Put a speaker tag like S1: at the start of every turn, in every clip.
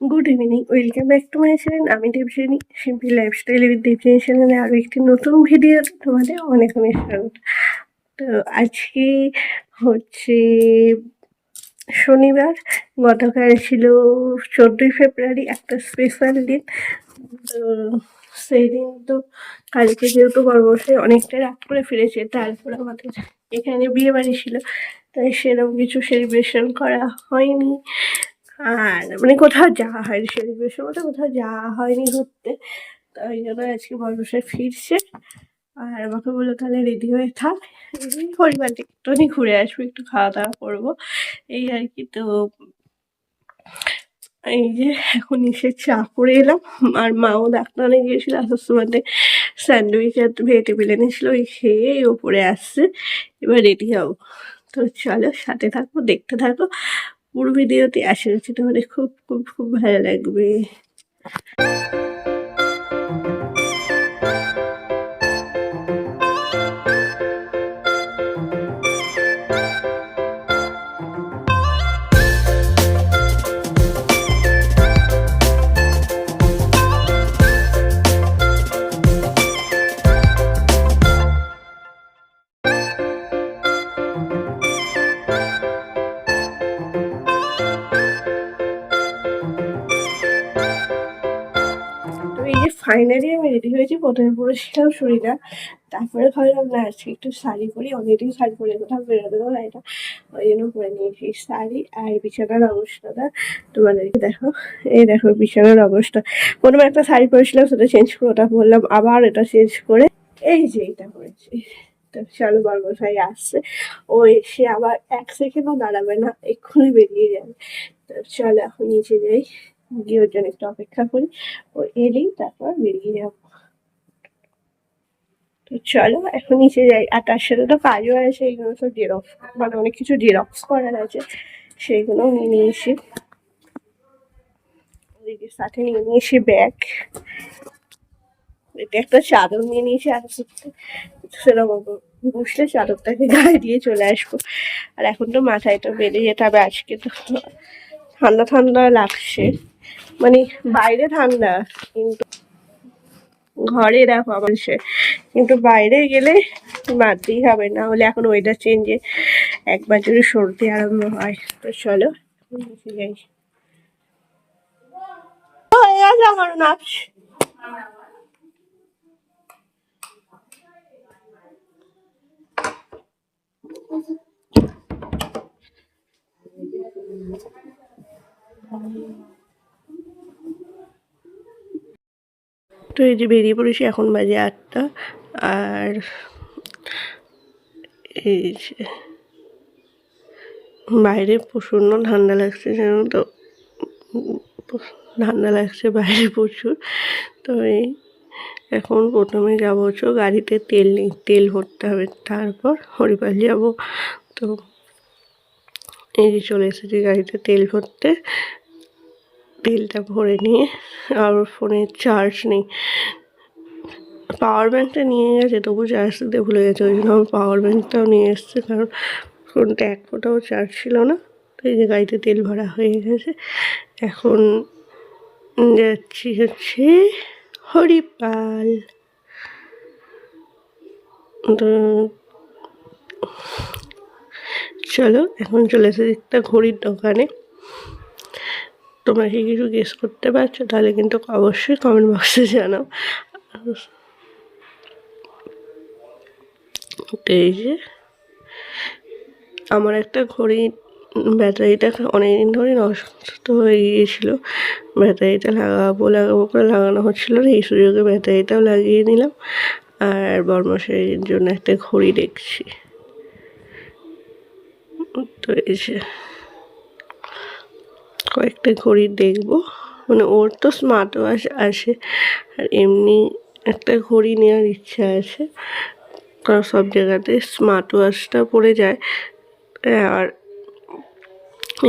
S1: Good evening, welcome back to my channel. আমি Debjani, simple lifestyle with Debjani চ্যানেলে আরও একটি নতুন ভিডিওতে তোমাদের অনেক অনেক স্বাগত। তো আজকে হচ্ছে শনিবার, গতকাল ছিল 14ই ফেব্রুয়ারি, একটা স্পেশাল দিন। তো সেই দিন তো কালকে যেহেতু বর্মশাই অনেকটা রাত করে ফিরেছে, তারপর আমাদের এখানে বিয়ে বাড়ি ছিল, তাই সেরকম কিছু সেলিব্রেশন করা হয়নি। আর মানে কোথাও যাওয়া হয়নি, সেলিব্রেশন বলতে কোথাও যাওয়া হয়নি ঘুরতে। তো ওই জন্য আজকে বর্মশাই ফিরছে, আর আমাকে বললো তাহলে রেডি হয়ে থাক, হরিবালটি একটুখানি ঘুরে আসবো, একটু খাওয়া দাওয়া করবো, এই আর কি। তো এই যে এখন এসে চা করে এলাম, আর মাও ডাক্তারে গিয়েছিল, আসার সময় স্যান্ডউইচ আর ভেজিটেবিল টেবিল এনেছিল, ওই খেয়ে ওপরে আসছে। এবার রেডি হবো। তো চলো সাথে থাকো, দেখতে থাকো পুরো ভিডিওতে। আশা করছি তোমাদের খুব খুব খুব ভালো লাগবে। এই যে ফাইনালি আমি রেডি হয়েছি, প্রথমে পরেছিলাম চুড়িদার, তারপরে ভাবলাম না আজকে একটু শাড়ি পরি, অনেকদিন শাড়ি পরে কোথাও বেরোতে পারবো না, এটা ওই জন্য পরে নিয়েছি শাড়ি। আর বিছানার অবস্থাটা তোমাদেরকে দেখো, এই দেখো বিছানার অবস্থা। প্রথমে একটা শাড়ি পরেছিলাম, সেটা চেঞ্জ করে ওটা পরলাম, আবার এটা চেঞ্জ করে এই যে এটা পরেছি। তো চলো, বর্মশাই আসছে, ও এসে আবার এক সেকেন্ডও দাঁড়াবে না, এক্ষুনি বেরিয়ে যাবে। তো চলো এখন নিচে যাই, গিয়ে ওর জন্য একটু অপেক্ষা করি, ও এলেই তারপর বেরিয়ে যাব। তো চলো এখন নিচে যাই। আর তার সাথে তো কাজও আছে, এইগুলো সব জেরক্স, মানে অনেক কিছু জেরক্স করার আছে, সেইগুলো নিয়ে নিয়েছি। ওইদিকে সাথে নিয়ে নিয়েছি ব্যাগ, এটা একটা চাদর নিয়ে নিয়েছি, আর সেরকম বসলে চাদরটাকে গায়ে দিয়ে চলে আসবো। আর এখন তো মাথায় তো বেরিয়ে যেতে হবে, আজকে তো ঠান্ডা ঠান্ডা লাগছে, মানে বাইরে ঠান্ডা কিন্তু ঘরে দেখো আমার সে, কিন্তু বাইরে গেলে মারতেই হবে, না হলে এখন ওয়েদার চেঞ্জে একবার যদি সর্দি আরম্ভ হয়। তো চলো নিচে যাই। হয়ে গেছে আমার নাচ। তো এই যে বেরিয়ে পড়েছি, এখন বাজে 8টা। আর এই যে বাইরে প্রচণ্ড ঠান্ডা লাগছে, জানো তো, ঠান্ডা লাগছে বাইরে প্রচুর। তো এই এখন প্রথমে যাবো হচ্ছে গাড়িতে তেল নেই, তেল ভরতে হবে, তারপর হরিপাল যাব। তো এই যে চলে এসেছি গাড়িতে তেল ভরতে, তেলটা ভরে নিয়ে, আর ফোনে চার্জ নেই, পাওয়ার ব্যাঙ্কটা নিয়ে গেছে, তবু চার্জ দিতে ভুলে গেছে, ওই জন্য আমার পাওয়ার ব্যাঙ্কটাও নিয়ে এসছে, কারণ ফোনটা এক ফোঁটাও চার্জ ছিল না। তো এই যে গাড়িতে তেল ভরা হয়ে গেছে, এখন যাচ্ছি হচ্ছে হরিপাল। তো চলো এখন চলে এসেছি একটা ঘড়ির দোকানে। তোমরা কি কিছু গেস করতে পারছো? তাহলে কিন্তু অবশ্যই কমেন্ট বক্সে জানাও। এই যে আমার একটা ঘড়ি, ব্যাটারিটা অনেকদিন ধরে নষ্ট হয়ে গিয়েছিলো, ব্যাটারিটা লাগাবো করে লাগানো হচ্ছিলো না, এই সুযোগে ব্যাটারিটাও লাগিয়ে নিলাম। আর বর্মশাইয়ের জন্য একটা ঘড়ি দেখছি। তো এই যে কয়েকটা ঘড়ি দেখবো, মানে ওর তো স্মার্ট ওয়াচ আছে, আর এমনি একটা ঘড়ি নেওয়ার ইচ্ছা আছে, কারণ সব জায়গাতে স্মার্ট ওয়াচটা পড়ে যায়, আর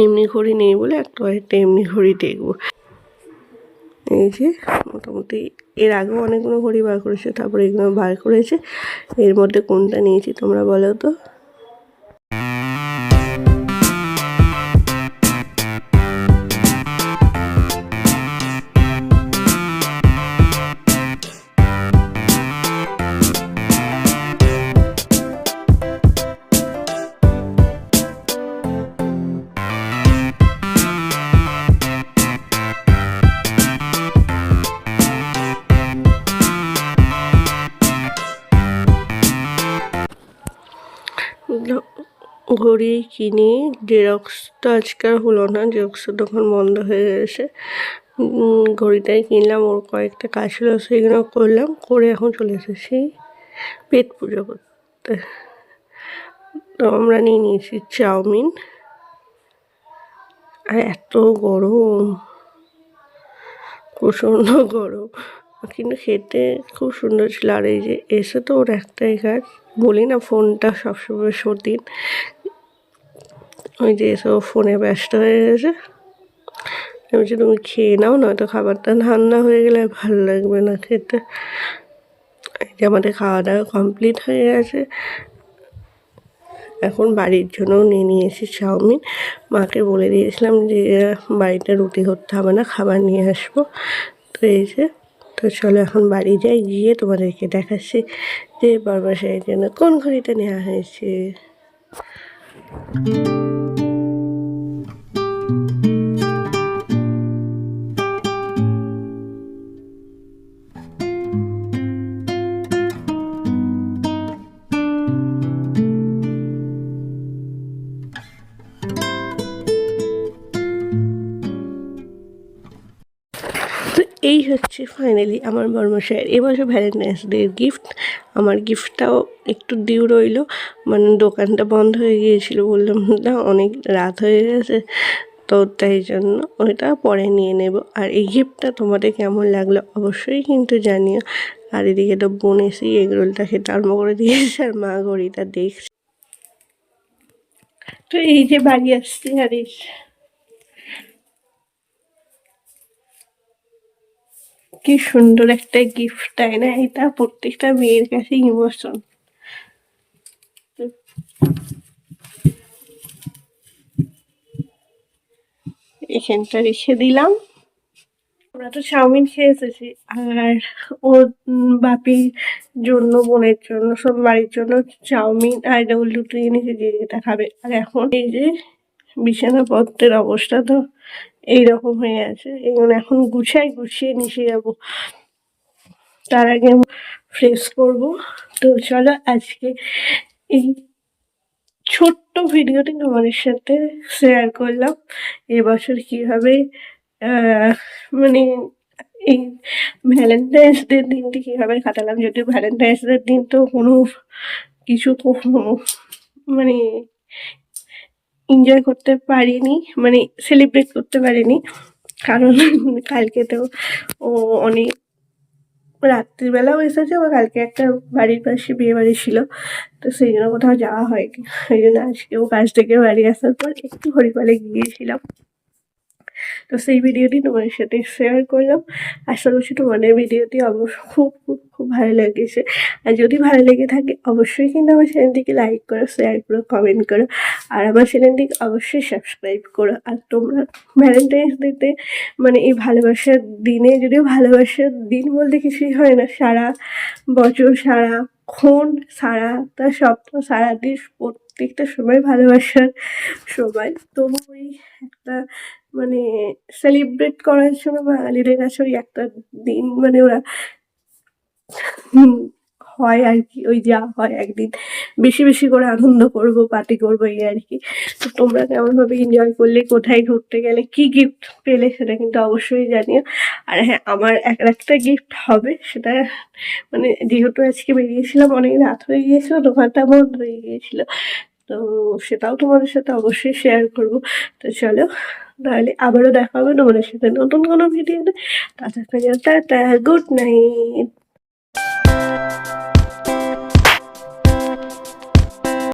S1: এমনি ঘড়ি নেই বলে একটা এমনি ঘড়ি দেখবো। এই যে মোটামুটি এর আগেও অনেকগুলো ঘড়ি বার করেছে, তারপরে এগুলো বার করেছে, এর মধ্যে কোনটা নিয়েছি তোমরা বলো তো। ঘড়ি কিনি। জেরক্স তো আজকাল হলো না, জেরক্সের দোকান বন্ধ হয়ে গেছে। ঘড়িটাই কিনলাম, ওর কয়েকটা কাজ ছিল সেগুলো করলাম, করে এখন চলে এসেছি পেট পুজো করতে। তো আমরা নিয়ে নিয়েছি চাউমিন। আর এত গরম, প্রচণ্ড গরম, কিন্তু খেতে খুব সুন্দর ছিল। আর এই যে এসে তো ওর একটাই কাজ, বলি না ফোনটা সবসময় সতীন, ওই যে এসে ও ফোনে ব্যস্ত হয়ে গেছে। আমি বলছি তুমি খেয়ে নাও, নয়তো খাবারটা ঠান্ডা হয়ে গেলে ভালো লাগবে না খেতে। এই যে আমাদের খাওয়া দাওয়া কমপ্লিট হয়ে গেছে। এখন বাড়ির জন্যও নিয়ে নিয়েছি চাউমিন। মাকে বলে দিয়েছিলাম যে বাড়িতে রুটি করতে হবে না, খাবার নিয়ে আসবো। তো এই যে, তো চলো এখন বাড়ি যাই, গিয়ে তোমাদেরকে দেখাচ্ছি যে বড়মশাইয়ের জন্য কোন ঘড়িটা নেওয়া হয়েছে। তো এই হচ্ছে ফাইনালি আমার বড়মশাইয়ের এবছর ভ্যালেন্টাইন্স ডে গিফট। আমার গিফটটাও একটু ডিউ রইলো, মানে দোকানটা বন্ধ হয়ে গিয়েছিলো, বললাম না অনেক রাত হয়ে গেছে, তো তাই জন্য ওইটা পরে নিয়ে নেব। আর এই গিফটটা তোমাদের কেমন লাগলো অবশ্যই কিন্তু জানিও। আর এদিকে তো বোন এসে এগরোলটা খেতে আরম্ভ করে দিয়েছে, আর মা ঘড়িটা দেখছে। তো এই যে বাড়ি আসছে, আর কি সুন্দর একটা গিফট, তাই না? এটা প্রত্যেকটা মেয়ের কাছে ইমোশন। এখানটা রেখে দিলাম। আমরা তো চাউমিন খেয়ে এসেছি, আর ওর বাপির জন্য, বোনের জন্য, সব বাড়ির জন্য চাউমিন আর ডবল দুটো এনেছে, যে যেটা খাবে। আর এখন এই যে বিছানাপত্রের অবস্থা তো এইরকম হয়ে আছে, এগুলো এখন গুছিয়ে নিচে যাবো। তার আগে ফ্রেশ করব। তো চলো আজকে এই ছোট্ট ভিডিওটি তোমাদের সাথে শেয়ার করলাম এবছর কীভাবে মানে এই ভ্যালেন্টাইন্স ডের দিনটি কীভাবে কাটালাম। যদিও ভ্যালেন্টাইন্স ডের দিন তো কোনো কিছু মানে এনজয় করতে পারিনি, মানে সেলিব্রেট করতে পারিনি, কারণ কালকে তো ও অনেক রাত্রিবেলাও এসেছে, আবার কালকে একটা বাড়ির পাশে বিয়ে বাড়ি ছিল, তো সেই জন্য কোথাও যাওয়া হয়নি। ওই জন্য আজকেও কাজ থেকে বাড়ি আসার পর একটু হরিপালে গিয়েছিলাম। তো সেই ভিডিওটি তোমাদের সাথে শেয়ার করলাম। আশা করছি তোমাদের ভিডিওটি অবশ্য খুব খুব খুব ভালো লেগেছে। আর যদি ভালো লেগে থাকে অবশ্যই কিন্তু আমার চ্যানেলটিকে লাইক করো, শেয়ার করো, কমেন্ট করো, আর আমার চ্যানেলটিকে অবশ্যই সাবস্ক্রাইব করো। আর তোমরা ভ্যালেন্টাইন্স ডেতে, মানে এই ভালোবাসার দিনে, যদিও ভালোবাসার দিন বলতে কিছুই হয় না, সারা বছর, সারাক্ষণ, সারাটা সপ্তাহ, সারাদিন, প্রত্যেকটা সময় ভালোবাসার সময়। তবু ওই একটা মানে সেলিব্রেট করার জন্য বাঙালিদের কাছে ওই একটা দিন, মানে ওরা হয় আর কি, ওই যা হয় একদিন বেশি বেশি করে আনন্দ করব, পার্টি করবো, এই আর কি। তো তোমরা কেমনভাবে এনজয় করলে, কোথায় ঘুরতে গেলে, কি গিফট পেলে, সেটা কিন্তু অবশ্যই জানিও। আর হ্যাঁ, আমার একটা গিফট হবে, সেটা মানে যেহেতু আজকে বেরিয়েছিলাম অনেক রাত হয়ে গিয়েছিল, দোকানটা বন্ধ হয়ে গিয়েছিল, তো সেটাও তোমাদের সাথে অবশ্যই শেয়ার করব। তো চলো তাহলে আবারও দেখা হবে তোমাদের সাথে নতুন কোনো ভিডিওতে। Tata, good night.